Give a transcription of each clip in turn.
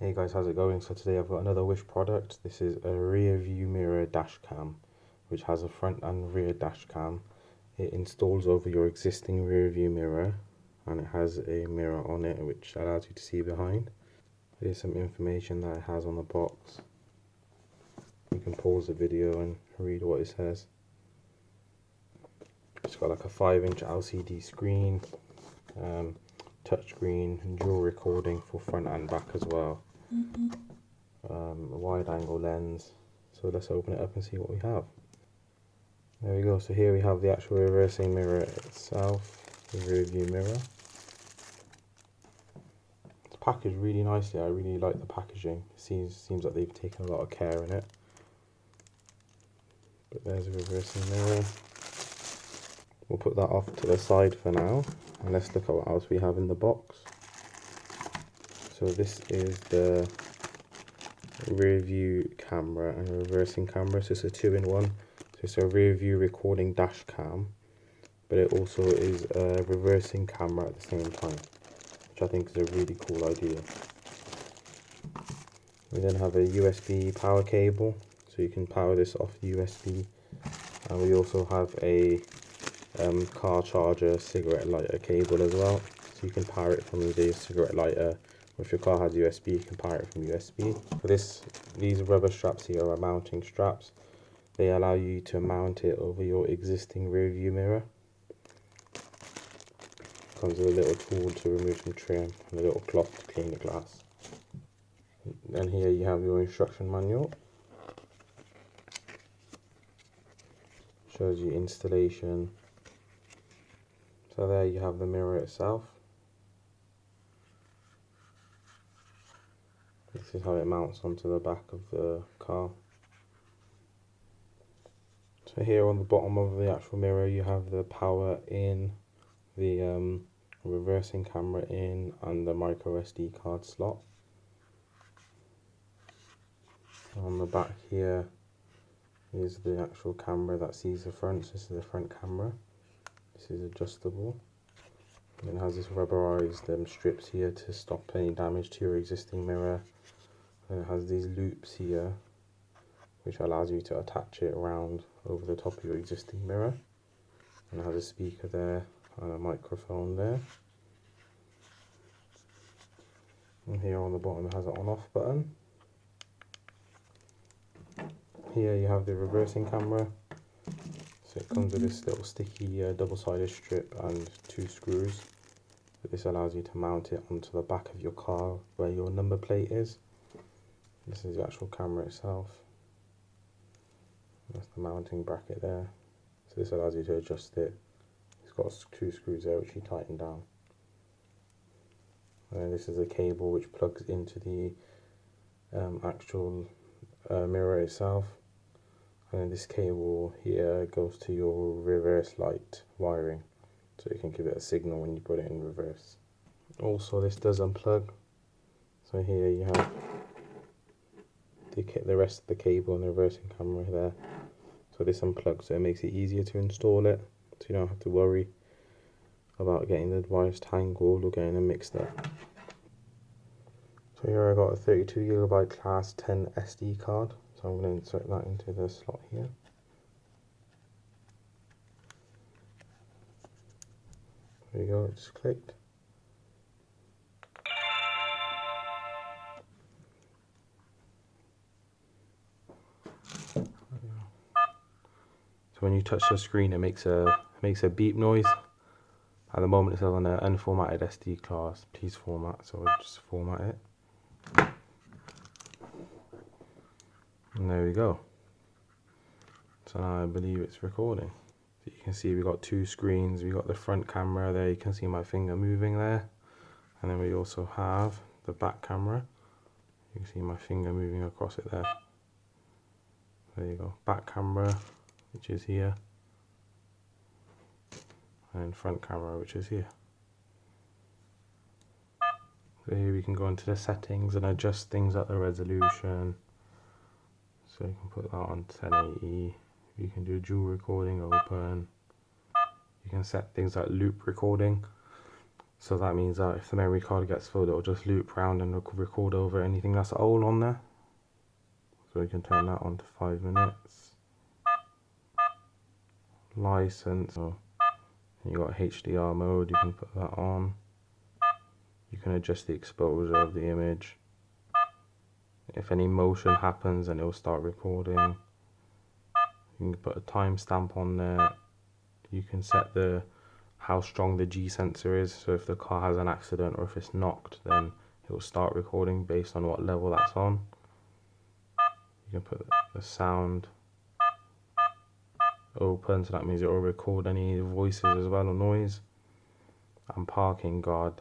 Hey guys, how's it going? So today I've got another Wish product. This is a rear view mirror dash cam, which has a front and rear dash cam. It installs over your existing rear view mirror, and it has a mirror on it which allows you to see behind. Here's some information that it has on the box. You can pause the video and read what it says. It's got like a 5-inch LCD screen, touchscreen, and dual recording for front and back as well. A wide angle lens. So let's open it up and see what we have. There we go. So here we have the actual reversing mirror itself, the rear view mirror. It's packaged really nicely. I really like the packaging. It seems like they've taken a lot of care in it. But there's a reversing mirror. We'll put that off to the side for now, and let's look at what else we have in the box. So this is the rear view camera and reversing camera. So it's a 2-in-1. So it's a rear view recording dash cam, but it also is a reversing camera at the same time, which I think is a really cool idea. We then have a USB power cable, so you can power this off USB, and we also have a car charger cigarette lighter cable as well, so you can power it from either your cigarette lighter, or if your car has USB, you can power it from USB. For these rubber straps here are mounting straps. They allow you to mount it over your existing rear view mirror. Comes with a little tool to remove some trim and a little cloth to clean the glass. And here you have your instruction manual. Shows you installation. So there you have the mirror itself. This is how it mounts onto the back of the car. So here on the bottom of the actual mirror you have the power in, the reversing camera in, and the micro SD card slot. On the back here is the actual camera that sees the front. So this is the front camera. This is adjustable. And it has this rubberized strips here to stop any damage to your existing mirror. And it has these loops here, which allows you to attach it around over the top of your existing mirror. And it has a speaker there and a microphone there. And here on the bottom it has an on-off button. Here you have the reversing camera. So it comes with this little sticky double-sided strip and 2 screws. But this allows you to mount it onto the back of your car where your number plate is. This is the actual camera itself. That's the mounting bracket there. So this allows you to adjust it. It's got 2 screws there which you tighten down. And this is a cable which plugs into the actual mirror itself. And then this cable here goes to your reverse light wiring, so you can give it a signal when you put it in reverse. Also, this does unplug. So here you have the rest of the cable and the reversing camera there. So this unplugs, so it makes it easier to install it, so you don't have to worry about getting the wires tangled or getting them mixed up. So here I got a 32GB class 10 SD card. So I'm going to insert that into the slot here. There you go, it just clicked. So when you touch the screen, it makes a beep noise. At the moment it's on an unformatted SD class. Please format, so I'll just format it. And there we go. So now I believe it's recording. So you can see we got 2 screens. We got the front camera there. You can see my finger moving there. And then we also have the back camera. You can see my finger moving across it there. There you go. Back camera, which is here. And front camera, which is here. So here we can go into the settings and adjust things like the resolution. So you can put that on 1080. You can do dual recording open. You can set things like loop recording. So that means that if the memory card gets filled, it'll just loop round and record over anything that's old on there. So we can turn that on to 5 minutes. License. So you got HDR mode, you can put that on. You can adjust the exposure of the image. If any motion happens, then it will start recording. You can put a timestamp on there. You can set how strong the G sensor is. So if the car has an accident or if it's knocked, then it will start recording based on what level that's on. You can put the sound open, so that means it will record any voices as well or noise. And parking guard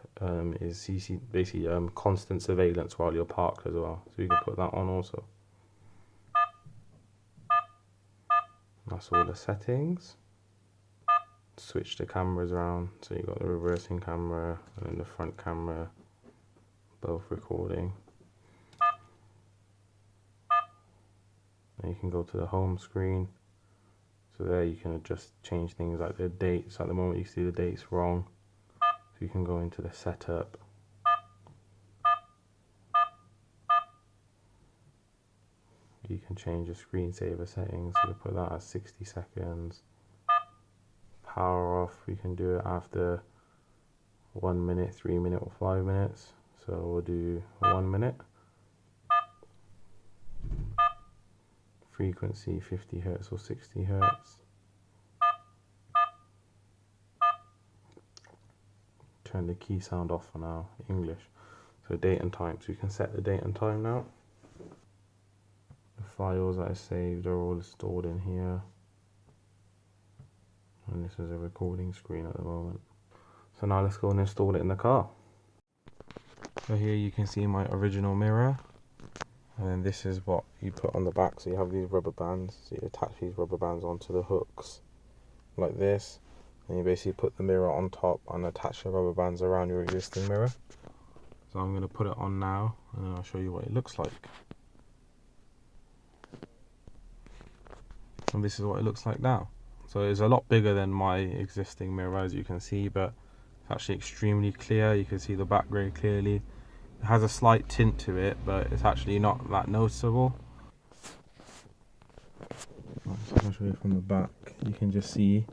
is basically constant surveillance while you're parked as well, so you can put that on also. That's all the settings. Switch the cameras around, so you got the reversing camera and then the front camera, both recording. And you can go to the home screen. So there you can change things like the dates. At the moment you see the dates wrong, so you can go into the setup. You can change your screensaver settings, so you can put that at 60 seconds. Power off, we can do it after 1 minute, 3 minutes or 5 minutes. So we'll do 1 minute. Frequency 50 Hz or 60 Hz. Turn the key sound off for now, English. So date and time, so you can set the date and time now. The files that I saved are all stored in here. And this is a recording screen at the moment. So now let's go and install it in the car. So here you can see my original mirror. And then this is what you put on the back. So you have these rubber bands. So you attach these rubber bands onto the hooks like this. And you basically put the mirror on top and attach the rubber bands around your existing mirror. So I'm going to put it on now and then I'll show you what it looks like. And this is what it looks like now. So it's a lot bigger than my existing mirror, as you can see, but it's actually extremely clear. You can see the back very clearly. It has a slight tint to it, but it's actually not that noticeable. So I'll show you from the back. You can just see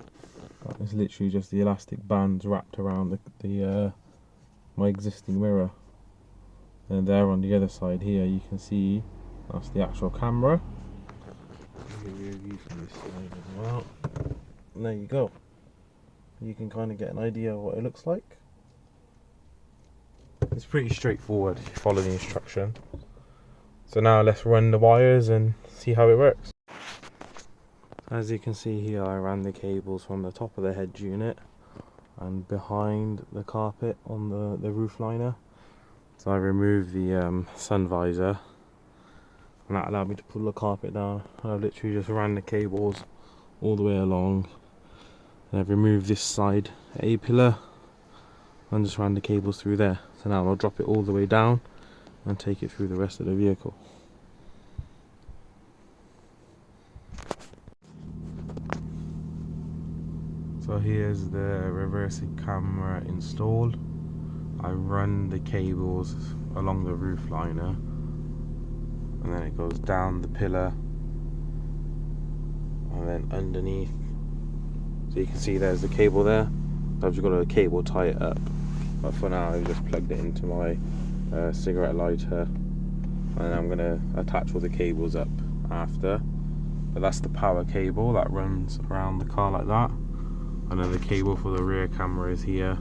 it's literally just the elastic bands wrapped around my existing mirror. And there on the other side here, you can see that's the actual camera. I'll give you a view from this side as well. And there you go. You can kind of get an idea of what it looks like. It's pretty straightforward if you follow the instruction. So now let's run the wires and see how it works. As you can see here, I ran the cables from the top of the head unit and behind the carpet on the roof liner. So I removed the sun visor, and that allowed me to pull the carpet down. And I've literally just ran the cables all the way along. And I've removed this side A-pillar and just ran the cables through there. So now I'll drop it all the way down and take it through the rest of the vehicle. So here's the reversing camera installed. I run the cables along the roof liner and then it goes down the pillar and then underneath. So you can see there's the cable there. I've just got a cable tie it up, but for now I've just plugged it into my cigarette lighter, and I'm going to attach all the cables up after. But that's the power cable that runs around the car like that, and then the cable for the rear camera is here,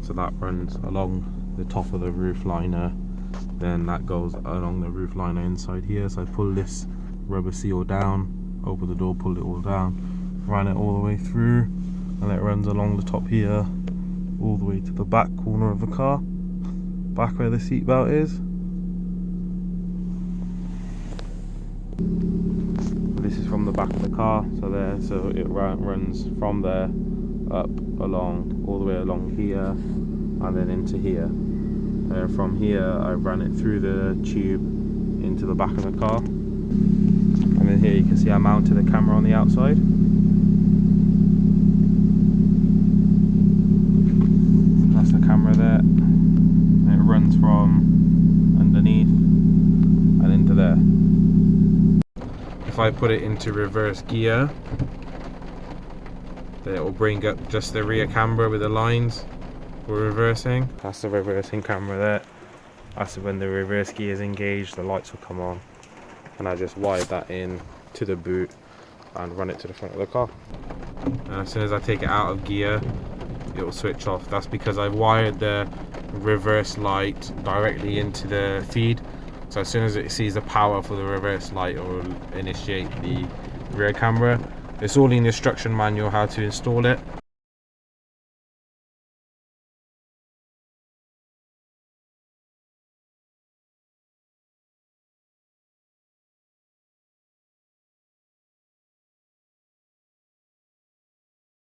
so that runs along the top of the roof liner, then that goes along the roof liner inside here. So I pull this rubber seal down, open the door, pull it all down, ran it all the way through, and it runs along the top here all the way to the back corner of the car, back where the seat belt is. This is from the back of the car, so it runs from there up along, all the way along here and then into here. From here I ran it through the tube into the back of the car, and then here you can see I mounted the camera on the outside. That's the I put it into reverse gear, then it will bring up just the rear camera with the lines for reversing. That's the reversing camera there. That's when the reverse gear is engaged, the lights will come on. And I just wired that in to the boot and run it to the front of the car. And as soon as I take it out of gear, it will switch off. That's because I wired the reverse light directly into the feed. So as soon as it sees the power for the reverse light, it will initiate the rear camera. It's all in the instruction manual how to install it.